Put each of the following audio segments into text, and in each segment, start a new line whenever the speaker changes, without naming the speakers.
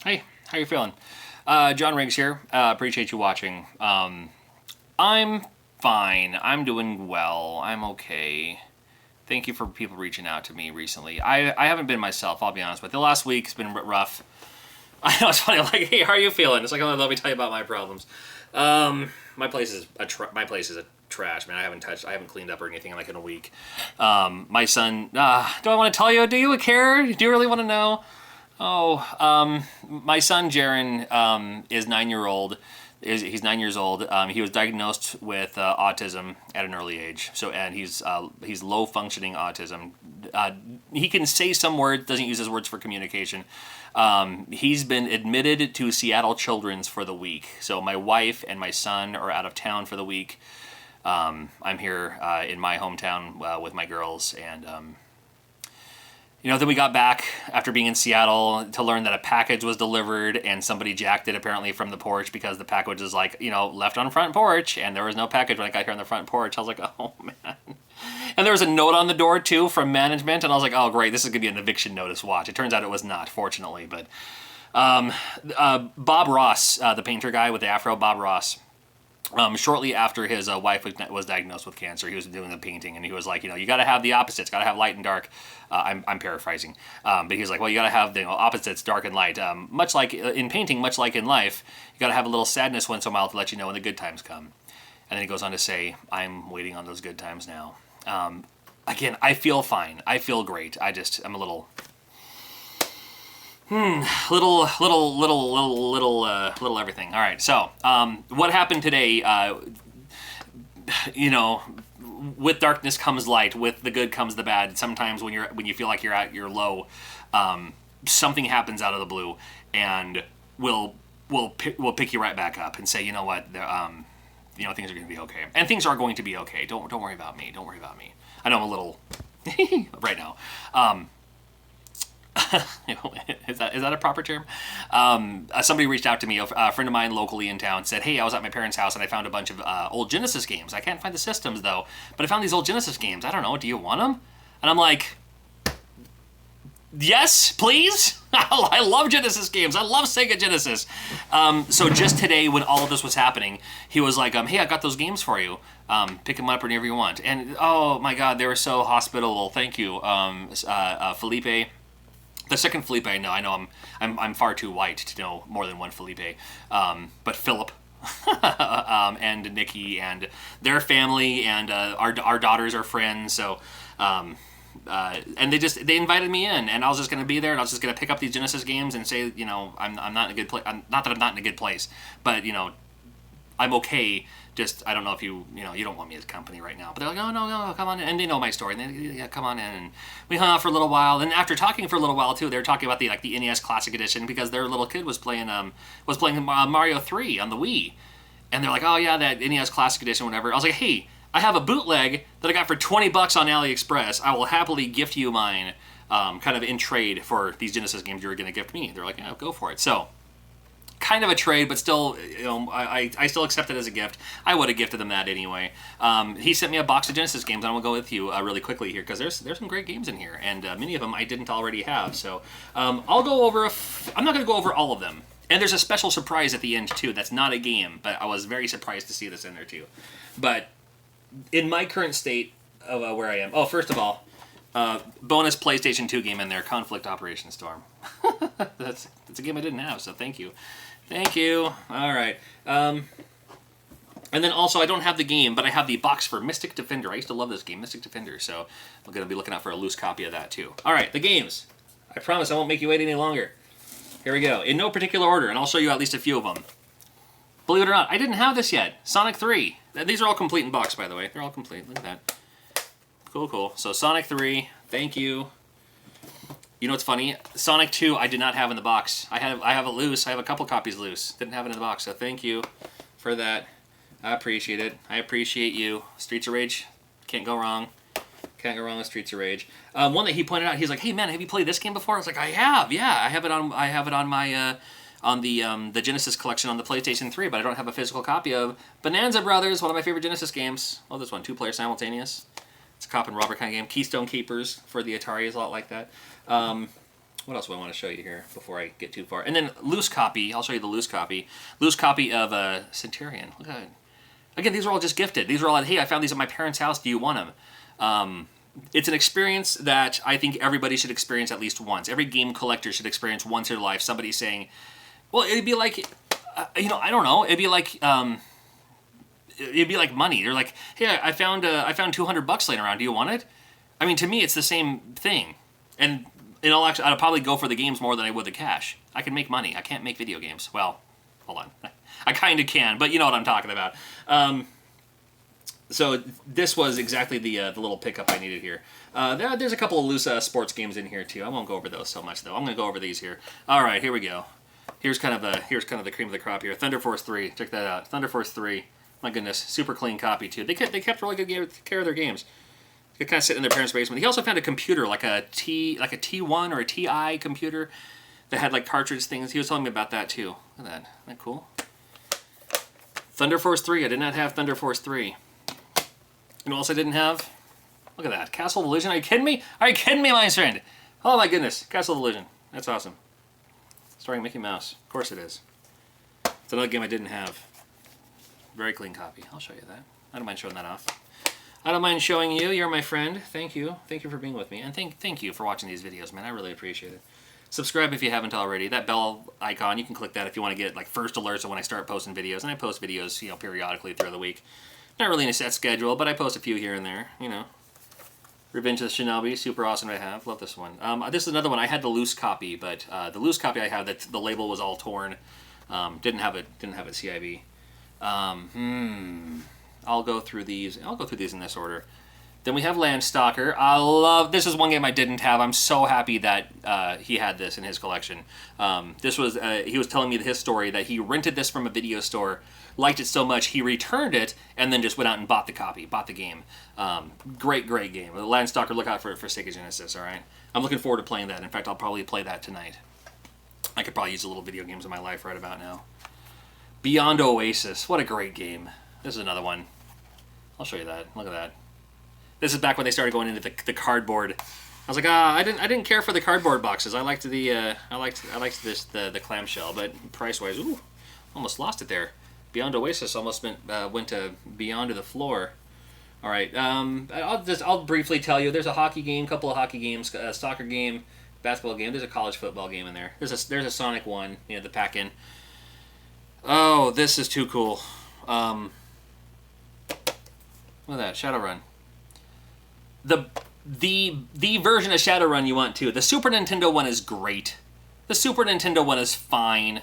Hey, how you feeling? John Riggs here. Appreciate you watching. I'm fine. I'm doing well. I'm okay. Thank you for people reaching out to me recently. I haven't been myself, I'll be honest with you. The last week's been rough. I know it's funny, like, hey, how are you feeling? It's like, oh, let me tell you about my problems. My place is a trash, man. I haven't cleaned up or anything in like in a week. My son, do I want to tell you? Do you care? Do you really want to know? My son Jaron is 9 year old. He's 9 years old. He was diagnosed with autism at an early age. And he's low functioning autism. He can say some words, doesn't use his words for communication. He's been admitted to Seattle Children's for the week. So my wife and my son are out of town for the week. I'm here in my hometown with my girls, and then we got back after being in Seattle to learn that a package was delivered and somebody jacked it apparently from the porch because the package is left on front porch, and there was no package when I got here on the front porch. I was like, oh man. And there was a note on the door too from management, and I was like, oh great, this is gonna be an eviction notice, watch. It turns out it was not, fortunately, but Bob Ross, the painter guy with the afro, Bob Ross, shortly after his wife was diagnosed with cancer, he was doing the painting, and he was like, you got to have the opposites, got to have light and dark. I'm paraphrasing, but he was like, well, you got to have the opposites, dark and light. Much like in painting, much like in life, you got to have a little sadness once in a while to let you know when the good times come. And then he goes on to say, I'm waiting on those good times now. Again, I feel fine. I feel great. I'm a little everything. All right. So, what happened today? With darkness comes light. With the good comes the bad. Sometimes when you feel like you're at your low, something happens out of the blue, and we'll pick you right back up and say, you know what, things are going to be okay, and things are going to be okay. Don't worry about me. Don't worry about me. I know I'm a little right now. Is that a proper term? Somebody reached out to me, a friend of mine locally in town, said, hey, I was at my parents' house and I found a bunch of old Genesis games. I can't find the systems though, but I found these old Genesis games. I don't know, do you want them? And I'm like, yes, please. I love Genesis games. I love Sega Genesis. So just today when all of this was happening, he was like, hey, I got those games for you. Pick them up whenever you want. And oh my God, they were so hospitable. Thank you. Felipe. The second Felipe I know. I'm far too white to know more than one Felipe. But Philip and Nikki and their family and our daughters are friends. So and they invited me in, and I was just going to be there, and I was just going to pick up these Genesis games and say, I'm not in a good place. Not that I'm not in a good place, but I'm okay. Just, I don't know if you don't want me as company right now. But they're like, no, come on in. And they know my story. And they come on in. And we hung out for a little while. And after talking for a little while, too, they were talking about the NES Classic Edition because their little kid was playing Mario 3 on the Wii. And they're like, oh, yeah, that NES Classic Edition, whatever. I was like, hey, I have a bootleg that I got for $20 on AliExpress. I will happily gift you mine kind of in trade for these Genesis games you were going to gift me. They're like, yeah, go for it. So, kind of a trade, but still, I still accept it as a gift. I would have gifted them that anyway. He sent me a box of Genesis games, and I'm going to go with you really quickly here, because there's some great games in here, and many of them I didn't already have. So I'll go over, I'm not going to go over all of them. And there's a special surprise at the end, too. That's not a game, but I was very surprised to see this in there, too. But in my current state of where I am, first of all, bonus PlayStation 2 game in there, Conflict Operation Storm. That's a game I didn't have, so thank you. Thank you. All right. And then also, I don't have the game, but I have the box for Mystic Defender. I used to love this game, Mystic Defender, so I'm going to be looking out for a loose copy of that, too. All right, the games. I promise I won't make you wait any longer. Here we go. In no particular order, and I'll show you at least a few of them. Believe it or not, I didn't have this yet. Sonic 3. These are all complete in box, by the way. They're all complete. Look at that. Cool. So Sonic 3, thank you. You know what's funny? Sonic 2 I did not have in the box. I have it loose. I have a couple copies loose. Didn't have it in the box, so thank you for that. I appreciate it. I appreciate you. Streets of Rage, can't go wrong. Can't go wrong with Streets of Rage. One that he pointed out, he's like, hey man, have you played this game before? I was like, I have, yeah. I have it on my on the Genesis collection on the PlayStation 3, but I don't have a physical copy of Bonanza Brothers, one of my favorite Genesis games. Oh, this one, 2-player simultaneous. It's a cop and robber kind of game. Keystone Keepers for the Atari is a lot like that. What else do I want to show you here before I get too far? And then loose copy. I'll show you the loose copy. Loose copy of Centurion. Look at it. Again, these are all just gifted. These are all like, hey, I found these at my parents' house. Do you want them? It's an experience that I think everybody should experience at least once. Every game collector should experience once in their life. Somebody saying, well, it'd be like, I don't know. It'd be like money. They're like, hey, I found $200 laying around. Do you want it? I mean, to me, it's the same thing. And I'd probably go for the games more than I would the cash. I can make money. I can't make video games. Well, hold on. I kind of can, but you know what I'm talking about. So this was exactly the little pickup I needed here. There's a couple of loose sports games in here too. I won't go over those so much though. I'm going to go over these here. All right, here we go. Here's kind of the cream of the crop here. Thunder Force 3. Check that out. Thunder Force 3. My goodness, super clean copy too. They kept really good care of their games. They kind of sit in their parents' basement. He also found a computer, like a T1 or a TI computer that had like cartridge things. He was telling me about that too. Look at that. Isn't that cool? Thunder Force 3. I did not have Thunder Force 3. You know what else I didn't have? Look at that. Castle of Illusion. Are you kidding me? Are you kidding me, my friend? Oh my goodness. Castle of Illusion. That's awesome. Starring Mickey Mouse. Of course it is. It's another game I didn't have. Very clean copy. I'll show you that. I don't mind showing that off. I don't mind showing you. You're my friend. Thank you. Thank you for being with me. And thank you for watching these videos, man. I really appreciate it. Subscribe if you haven't already. That bell icon, you can click that if you want to get like first alerts of when I start posting videos. And I post videos, you know, periodically throughout the week. Not really in a set schedule, but I post a few here and there, you know. Revenge of the Shinobi, super awesome to have. Love this one. This is another one. I had the loose copy, but the loose copy I have, that the label was all torn. Didn't have it CIB. I'll go through these. I'll go through these in this order. Then we have Landstalker. This is one game I didn't have. I'm so happy that he had this in his collection. This was he was telling me his story that he rented this from a video store, liked it so much he returned it, and then just went out and bought the copy, bought the game. Great game. Landstalker, look out for Sega Genesis. All right, I'm looking forward to playing that. In fact, I'll probably play that tonight. I could probably use a little video games in my life right about now. Beyond Oasis, what a great game. This is another one. I'll show you that. Look at that. This is back when they started going into the cardboard. I was like, I didn't care for the cardboard boxes. I liked the clamshell, but price wise, ooh, almost lost it there. Beyond Oasis almost went to Beyond to the floor. All right, I'll briefly tell you. There's a hockey game, couple of hockey games, a soccer game, basketball game. There's a college football game in there. There's a Sonic one, you know, the pack-in. Oh, this is too cool. Look at that, Shadowrun. The version of Shadowrun you want too. The Super Nintendo one is great. The Super Nintendo one is fine.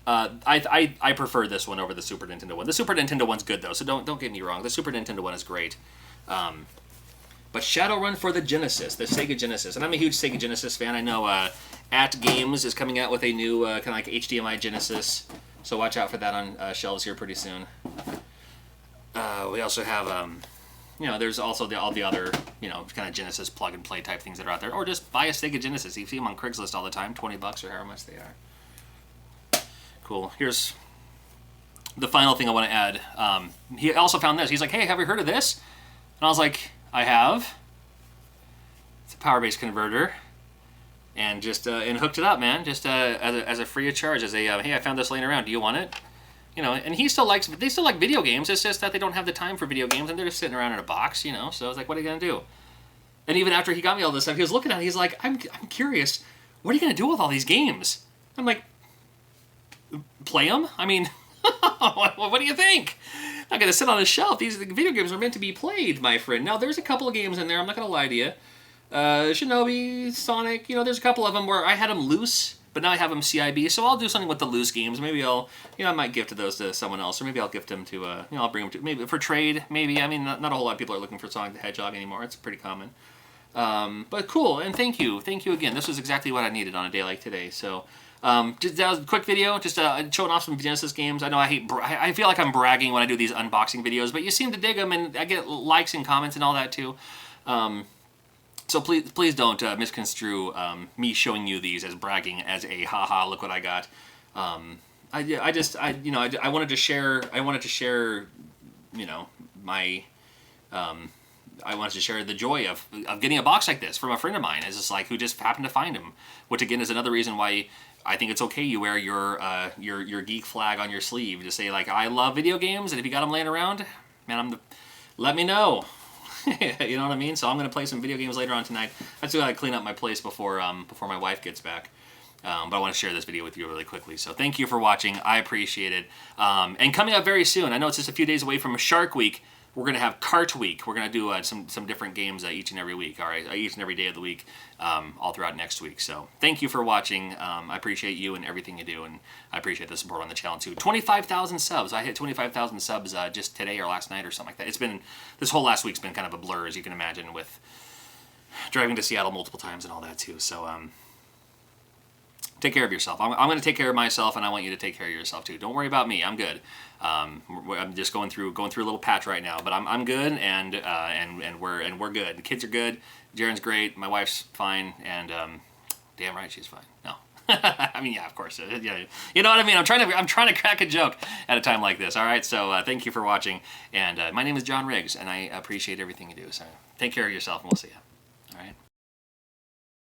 I prefer this one over the Super Nintendo one. The Super Nintendo one's good though, so don't get me wrong. The Super Nintendo one is great. But Shadowrun for the Genesis, the Sega Genesis, and I'm a huge Sega Genesis fan. I know At Games is coming out with a new kind of like HDMI Genesis, so watch out for that on shelves here pretty soon. We also have, you know, there's also all the other, you know, kind of Genesis plug-and-play type things that are out there. Or just buy a Sega Genesis. You see them on Craigslist all the time, $20 or however much they are. Cool. Here's the final thing I want to add. He also found this. He's like, hey, have you heard of this? And I was like, I have. It's a power-based converter. And just and hooked it up, man. Just as a free of charge. As a, hey, I found this laying around. Do you want it? You know, and they still like video games. It's just that they don't have the time for video games, and they're just sitting around in a box, you know. So I was like, what are you gonna do? And even after he got me all this stuff, he was looking at it. He's like, I'm curious. What are you gonna do with all these games? I'm like, play them? I mean, what do you think? I'm not gonna sit on a shelf. These video games are meant to be played, my friend. Now there's a couple of games in there. I'm not gonna lie to you. Shinobi, Sonic. You know, there's a couple of them where I had them loose. But now I have them CIB, so I'll do something with the loose games. Maybe I'll, you know, I might gift those to someone else, or maybe I'll gift them to, you know, I'll bring them to, maybe for trade, maybe. I mean, not a whole lot of people are looking for Sonic the Hedgehog anymore. It's pretty common. But cool, and thank you again. This was exactly what I needed on a day like today. So, just that was a quick video, just showing off some Genesis games. I know I feel like I'm bragging when I do these unboxing videos, but you seem to dig them, and I get likes and comments and all that too. So please don't misconstrue me showing you these as bragging, as a haha, look what I got. I wanted to share, you know, my I wanted to share the joy of getting a box like this from a friend of mine. It's just like who just happened to find him, which again is another reason why I think it's okay you wear your geek flag on your sleeve to say like I love video games, and if you got them laying around, man, let me know. You know what I mean? So I'm gonna play some video games later on tonight. I still gotta clean up my place before my wife gets back. But I want to share this video with you really quickly. So thank you for watching. I appreciate it. And coming up very soon, I know it's just a few days away from Shark Week. We're going to have Cart Week. We're going to do some different games each and every week, all right? Each and every day of the week, all throughout next week. So thank you for watching. I appreciate you and everything you do, and I appreciate the support on the channel too. 25,000 subs. I hit 25,000 subs just today or last night or something like that. This whole last week's been kind of a blur, as you can imagine, with driving to Seattle multiple times and all that too. So take care of yourself. I'm going to take care of myself, and I want you to take care of yourself too. Don't worry about me. I'm good. I'm just going through a little patch right now, but I'm good, and we're good. The kids are good. Jaren's great. My wife's fine, and damn right she's fine. No, I mean, yeah, of course. Yeah, you know what I mean. I'm trying to crack a joke at a time like this. All right. So thank you for watching, and my name is John Riggs, and I appreciate everything you do. So take care of yourself, and we'll see you. All right.